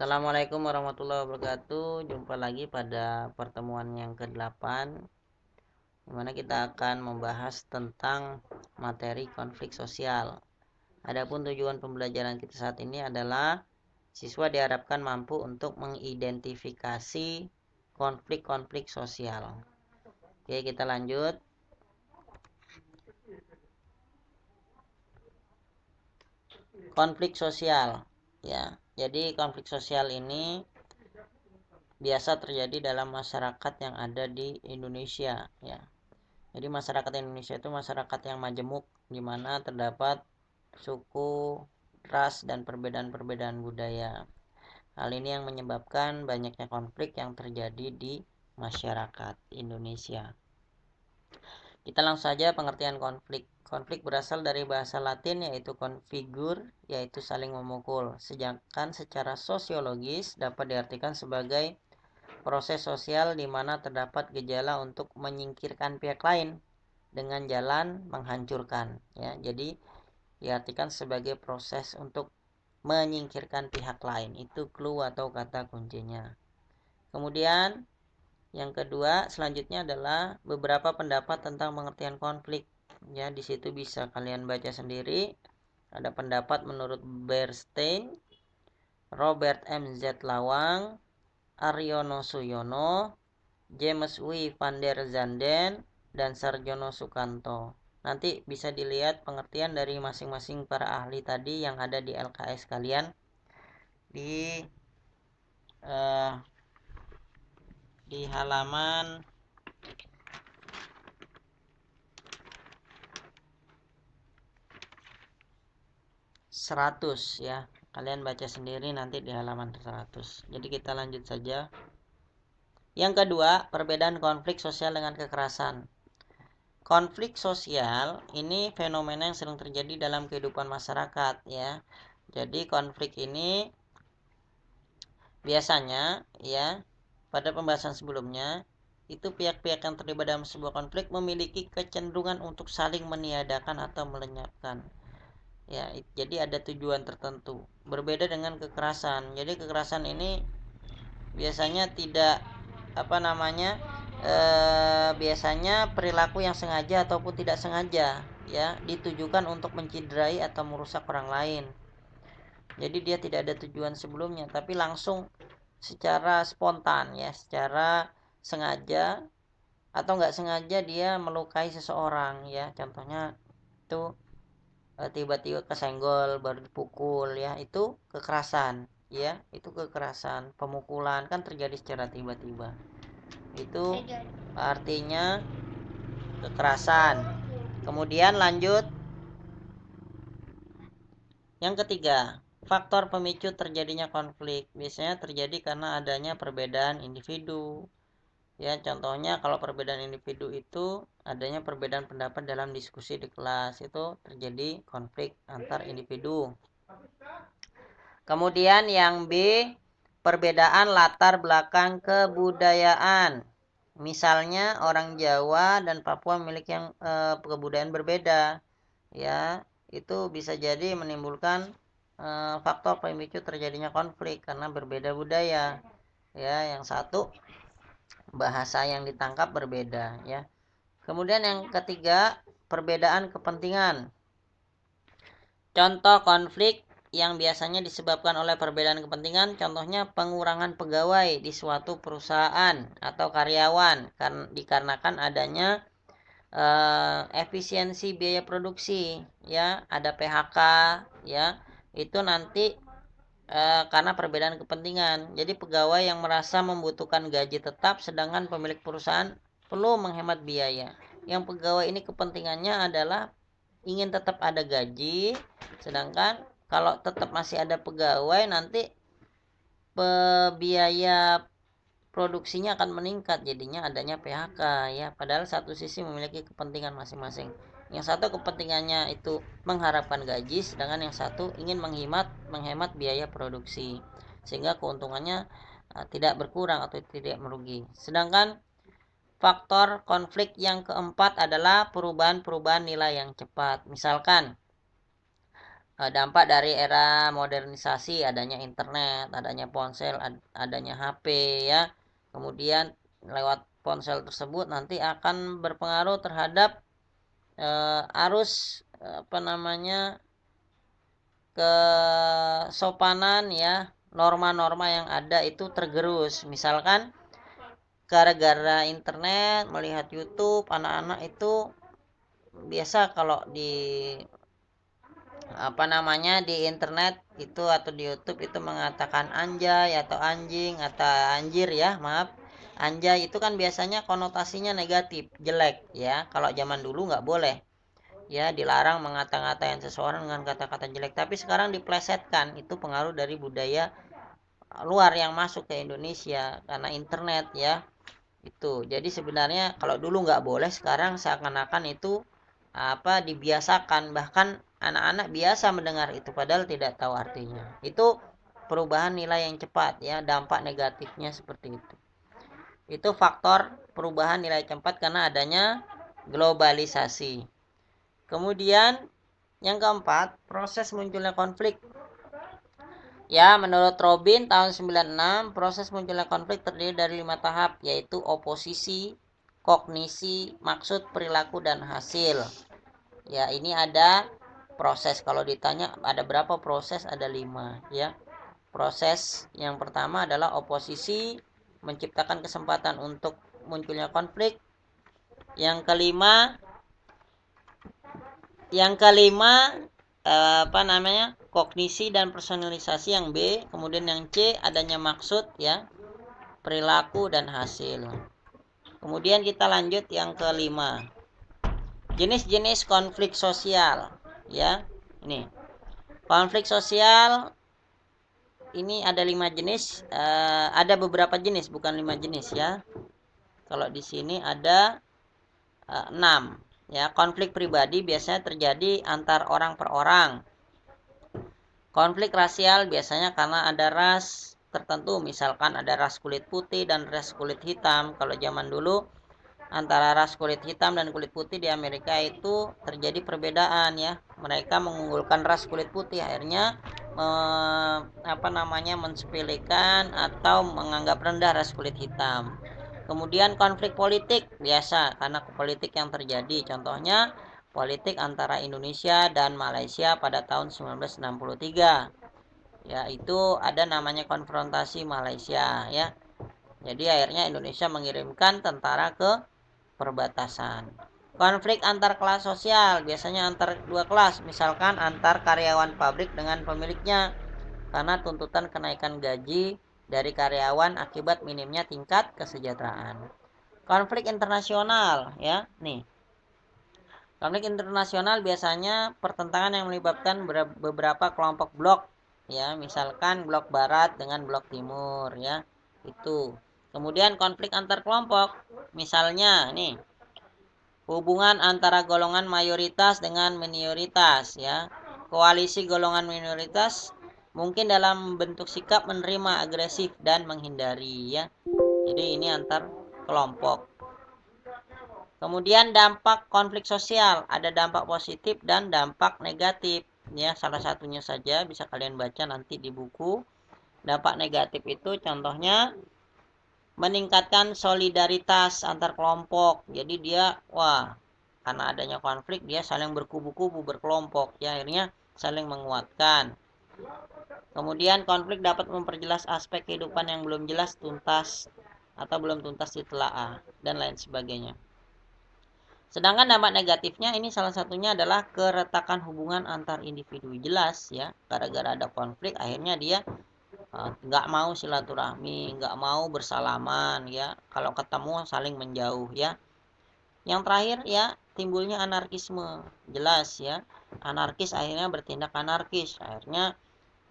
Assalamualaikum warahmatullahi wabarakatuh. Jumpa lagi pada pertemuan yang ke-8, di mana kita akan membahas tentang materi konflik sosial. Adapun tujuan pembelajaran kita saat ini adalah siswa diharapkan mampu untuk mengidentifikasi konflik-konflik sosial. Oke, kita lanjut. Konflik sosial, ya. Jadi konflik sosial ini biasa terjadi dalam masyarakat yang ada di Indonesia, ya. Jadi masyarakat Indonesia itu masyarakat yang majemuk, di mana terdapat suku, ras, dan perbedaan-perbedaan budaya. Hal ini yang menyebabkan banyaknya konflik yang terjadi di masyarakat Indonesia. Kita langsung saja pengertian konflik. Konflik berasal dari bahasa Latin yaitu configure, yaitu saling memukul. Sedangkan secara sosiologis dapat diartikan sebagai proses sosial di mana terdapat gejala untuk menyingkirkan pihak lain dengan jalan menghancurkan, ya. Jadi diartikan sebagai proses untuk menyingkirkan pihak lain. Itu clue atau kata kuncinya. Kemudian yang kedua selanjutnya adalah beberapa pendapat tentang pengertian konflik. Ya, di situ bisa kalian baca sendiri. Ada pendapat menurut Bernstein, Robert M. Z. Lawang, Aryono Suyono, James W. van der Zanden, dan Sarjono Sukanto. Nanti bisa dilihat pengertian dari masing-masing para ahli tadi yang ada di LKS kalian di halaman 100, ya. Kalian baca sendiri nanti di halaman 100. Jadi kita lanjut saja. Yang kedua, perbedaan konflik sosial dengan kekerasan. Konflik sosial ini fenomena yang sering terjadi dalam kehidupan masyarakat, ya. Jadi konflik ini biasanya, ya, pada pembahasan sebelumnya itu pihak-pihak yang terlibat dalam sebuah konflik memiliki kecenderungan untuk saling meniadakan atau melenyapkan. Ya, jadi ada tujuan tertentu. Berbeda dengan kekerasan. Jadi kekerasan ini biasanya tidak biasanya perilaku yang sengaja ataupun tidak sengaja, ya, ditujukan untuk menciderai atau merusak orang lain. Jadi dia tidak ada tujuan sebelumnya, tapi langsung secara spontan, ya, secara sengaja atau nggak sengaja dia melukai seseorang, ya. Contohnya itu tiba-tiba kesenggol baru dipukul, ya, itu kekerasan, ya, itu kekerasan. Pemukulan kan terjadi secara tiba-tiba, itu artinya kekerasan. Kemudian lanjut yang ketiga, faktor pemicu terjadinya konflik biasanya terjadi karena adanya perbedaan individu. Ya, contohnya kalau perbedaan individu itu adanya perbedaan pendapat dalam diskusi di kelas, itu terjadi konflik antar individu. Kemudian yang B, perbedaan latar belakang kebudayaan. Misalnya orang Jawa dan Papua memiliki kebudayaan berbeda, ya, itu bisa jadi menimbulkan faktor pemicu terjadinya konflik karena berbeda budaya. Ya, yang satu bahasa yang ditangkap berbeda, ya. Kemudian yang ketiga, perbedaan kepentingan. Contoh konflik yang biasanya disebabkan oleh perbedaan kepentingan, contohnya pengurangan pegawai di suatu perusahaan atau karyawan dikarenakan adanya efisiensi biaya produksi, ya, ada PHK, ya, itu nanti karena perbedaan kepentingan. Jadi pegawai yang merasa membutuhkan gaji tetap sedangkan pemilik perusahaan perlu menghemat biaya. Yang pegawai ini kepentingannya adalah ingin tetap ada gaji, sedangkan kalau tetap masih ada pegawai nanti biaya produksinya akan meningkat, jadinya adanya PHK, ya. Padahal satu sisi memiliki kepentingan masing-masing. Yang satu kepentingannya itu mengharapkan gaji, sedangkan yang satu ingin menghemat biaya produksi sehingga keuntungannya tidak berkurang atau tidak merugi. Sedangkan faktor konflik yang keempat adalah perubahan-perubahan nilai yang cepat. Misalkan dampak dari era modernisasi, adanya internet, adanya ponsel, adanya HP ya. Kemudian lewat ponsel tersebut nanti akan berpengaruh terhadap arus kesopanan ya, norma-norma yang ada itu tergerus. Misalkan gara-gara internet melihat YouTube, anak-anak itu biasa kalau di di internet itu atau di YouTube itu mengatakan anjay atau anjing atau anjir ya, maaf. Anjay itu kan biasanya konotasinya negatif, jelek ya. Kalau zaman dulu nggak boleh. Ya, dilarang mengata-ngatain seseorang dengan kata-kata jelek, tapi sekarang diplesetkan. Itu pengaruh dari budaya luar yang masuk ke Indonesia karena internet ya. Itu. Jadi sebenarnya kalau dulu nggak boleh, sekarang seakan-akan itu dibiasakan, bahkan anak-anak biasa mendengar itu padahal tidak tahu artinya. Itu perubahan nilai yang cepat ya, dampak negatifnya seperti itu. Itu faktor perubahan nilai cepat karena adanya globalisasi. Kemudian yang keempat, proses munculnya konflik. Ya, menurut Robin tahun 96, proses munculnya konflik terdiri dari 5 tahap, yaitu oposisi, kognisi, maksud, perilaku, dan hasil. Ya, ini ada proses. Kalau ditanya ada berapa proses, ada 5 ya. Proses yang pertama adalah oposisi, menciptakan kesempatan untuk munculnya konflik. Yang kelima kognisi dan personalisasi yang B. Kemudian yang C, adanya maksud ya, perilaku dan hasil. Kemudian kita lanjut yang kelima, jenis-jenis konflik sosial ya. Ini konflik sosial ini ada 5 jenis, ada beberapa jenis, bukan 5 jenis ya. Kalau di sini ada 6 ya. Konflik pribadi biasanya terjadi antar orang per orang. Konflik rasial biasanya karena ada ras tertentu, misalkan ada ras kulit putih dan ras kulit hitam. Kalau zaman dulu antara ras kulit hitam dan kulit putih di Amerika itu terjadi perbedaan ya. Mereka mengunggulkan ras kulit putih, akhirnya mensepelekan atau menganggap rendah ras kulit hitam. Kemudian konflik politik biasa karena politik yang terjadi. Contohnya politik antara Indonesia dan Malaysia pada tahun 1963. Ya, itu ada namanya konfrontasi Malaysia ya. Jadi akhirnya Indonesia mengirimkan tentara ke perbatasan. Konflik antar kelas sosial biasanya antar dua kelas, misalkan antar karyawan pabrik dengan pemiliknya karena tuntutan kenaikan gaji dari karyawan akibat minimnya tingkat kesejahteraan. Konflik internasional ya, nih. Konflik internasional biasanya pertentangan yang melibatkan beberapa kelompok blok ya, misalkan blok barat dengan blok timur ya. Itu. Kemudian konflik antar kelompok, misalnya nih, hubungan antara golongan mayoritas dengan minoritas ya. Koalisi golongan minoritas mungkin dalam bentuk sikap menerima, agresif, dan menghindari ya. Jadi ini antar kelompok. Kemudian dampak konflik sosial, ada dampak positif dan dampak negatif ya. Salah satunya saja bisa kalian baca nanti di buku. Dampak negatif itu contohnya meningkatkan solidaritas antar kelompok. Jadi dia karena adanya konflik dia saling berkubu-kubu, berkelompok ya, akhirnya saling menguatkan. Kemudian konflik dapat memperjelas aspek kehidupan yang belum jelas tuntas atau belum tuntas ditelaah dan lain sebagainya. Sedangkan dampak negatifnya ini salah satunya adalah keretakan hubungan antar individu. Jelas ya, gara-gara ada konflik akhirnya dia nggak mau silaturahmi, nggak mau bersalaman ya. Kalau ketemu saling menjauh ya. Yang terakhir ya, timbulnya anarkisme. Jelas ya, anarkis akhirnya bertindak anarkis, akhirnya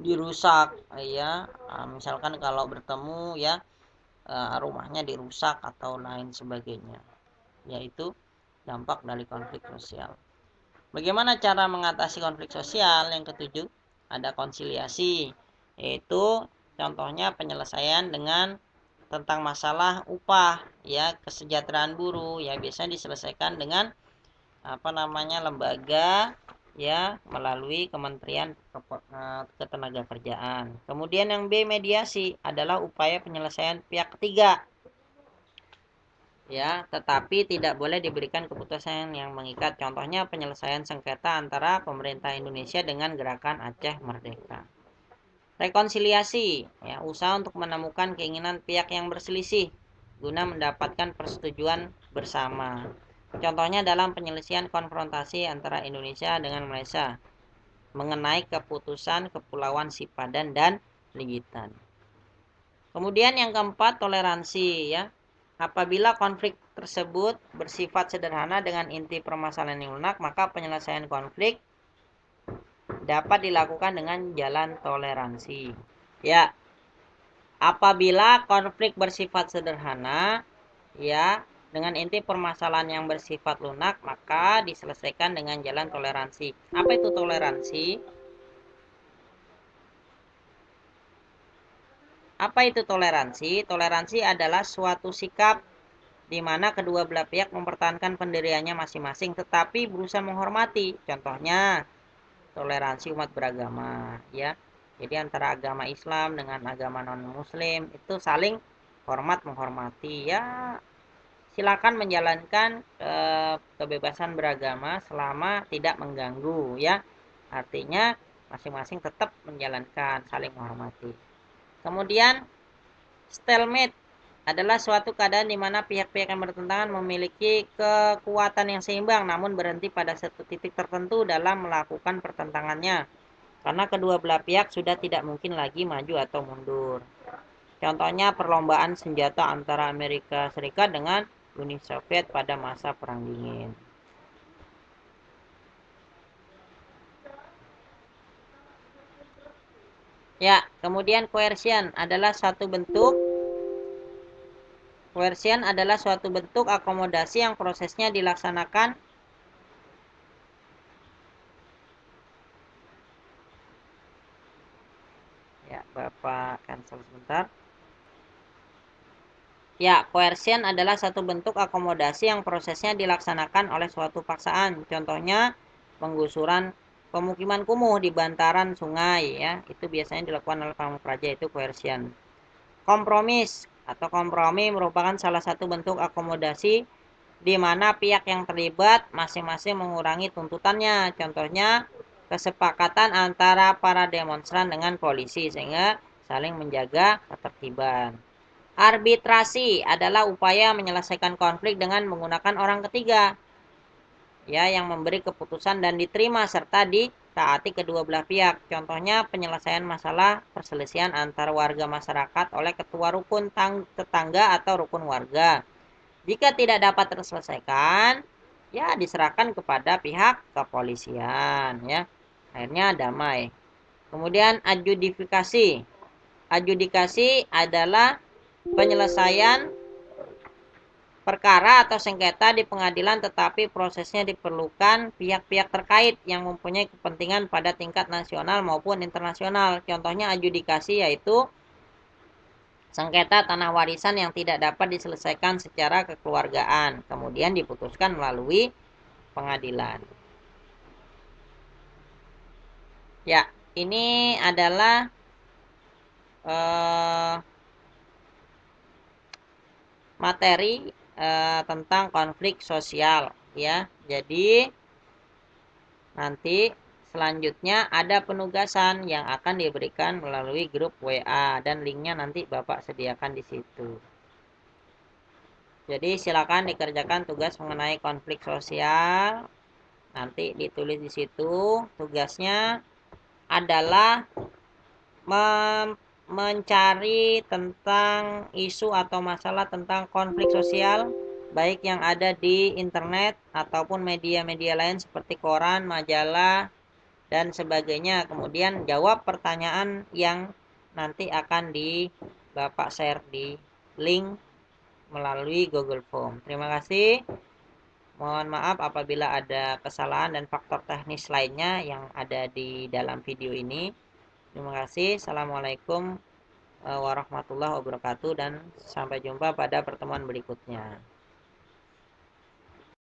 dirusak ya. Misalkan kalau bertemu ya, rumahnya dirusak atau lain sebagainya. Yaitu dampak dari konflik sosial. Bagaimana cara mengatasi konflik sosial? Yang ketujuh, ada konsiliasi, yaitu contohnya penyelesaian dengan tentang masalah upah ya, kesejahteraan buruh ya, biasanya diselesaikan dengan lembaga ya melalui Kementerian Ketenagakerjaan. Kemudian yang B, mediasi adalah upaya penyelesaian pihak ketiga, ya, tetapi tidak boleh diberikan keputusan yang mengikat. Contohnya penyelesaian sengketa antara pemerintah Indonesia dengan Gerakan Aceh Merdeka. Rekonsiliasi, ya, usaha untuk menemukan keinginan pihak yang berselisih guna mendapatkan persetujuan bersama. Contohnya dalam penyelesaian konfrontasi antara Indonesia dengan Malaysia mengenai keputusan Kepulauan Sipadan dan Ligitan. Kemudian yang keempat, toleransi, ya. Apabila konflik tersebut bersifat sederhana dengan inti permasalahan yang lunak, maka penyelesaian konflik dapat dilakukan dengan jalan toleransi. Ya, apabila konflik bersifat sederhana, ya, dengan inti permasalahan yang bersifat lunak, maka diselesaikan dengan jalan toleransi. Apa itu toleransi? Apa itu toleransi? Toleransi adalah suatu sikap di mana kedua belah pihak mempertahankan pendiriannya masing-masing tetapi berusaha menghormati. Contohnya, toleransi umat beragama, ya. Jadi antara agama Islam dengan agama non-muslim itu saling hormat menghormati, ya. Silakan menjalankan kebebasan beragama selama tidak mengganggu, ya. Artinya masing-masing tetap menjalankan, saling menghormati. Kemudian stalemate adalah suatu keadaan di mana pihak-pihak yang bertentangan memiliki kekuatan yang seimbang namun berhenti pada satu titik tertentu dalam melakukan pertentangannya karena kedua belah pihak sudah tidak mungkin lagi maju atau mundur. Contohnya perlombaan senjata antara Amerika Serikat dengan Uni Soviet pada masa Perang Dingin. Ya, kemudian coercion adalah suatu bentuk akomodasi yang prosesnya dilaksanakan ya, Bapak cancel sebentar. Ya, coercion adalah satu bentuk akomodasi yang prosesnya dilaksanakan oleh suatu paksaan. Contohnya penggusuran pemukiman kumuh di bantaran sungai, ya. Itu biasanya dilakukan oleh pamung praja, itu coercion. Kompromis atau kompromi merupakan salah satu bentuk akomodasi di mana pihak yang terlibat masing-masing mengurangi tuntutannya. Contohnya kesepakatan antara para demonstran dengan polisi sehingga saling menjaga ketertiban. Arbitrasi adalah upaya menyelesaikan konflik dengan menggunakan orang ketiga, ya, yang memberi keputusan dan diterima serta ditaati kedua belah pihak. Contohnya penyelesaian masalah perselisihan antar warga masyarakat oleh ketua rukun tetangga atau rukun warga. Jika tidak dapat terselesaikan, ya diserahkan kepada pihak kepolisian, ya. Akhirnya damai. Kemudian adjudifikasi. Adjudikasi adalah penyelesaian perkara atau sengketa di pengadilan tetapi prosesnya diperlukan pihak-pihak terkait yang mempunyai kepentingan pada tingkat nasional maupun internasional. Contohnya adjudikasi yaitu sengketa tanah warisan yang tidak dapat diselesaikan secara kekeluargaan, kemudian diputuskan melalui pengadilan. Ya, ini adalah materi tentang konflik sosial, ya. Jadi nanti selanjutnya ada penugasan yang akan diberikan melalui grup WA dan linknya nanti Bapak sediakan di situ. Jadi silakan dikerjakan tugas mengenai konflik sosial. Nanti ditulis di situ. Tugasnya adalah mencari tentang isu atau masalah tentang konflik sosial baik yang ada di internet ataupun media-media lain seperti koran, majalah, dan sebagainya. Kemudian jawab pertanyaan yang nanti akan Bapak share di link melalui Google Form. Terima kasih. Mohon maaf apabila ada kesalahan dan faktor teknis lainnya yang ada di dalam video ini. Terima kasih. Assalamualaikum warahmatullahi wabarakatuh dan sampai jumpa pada pertemuan berikutnya.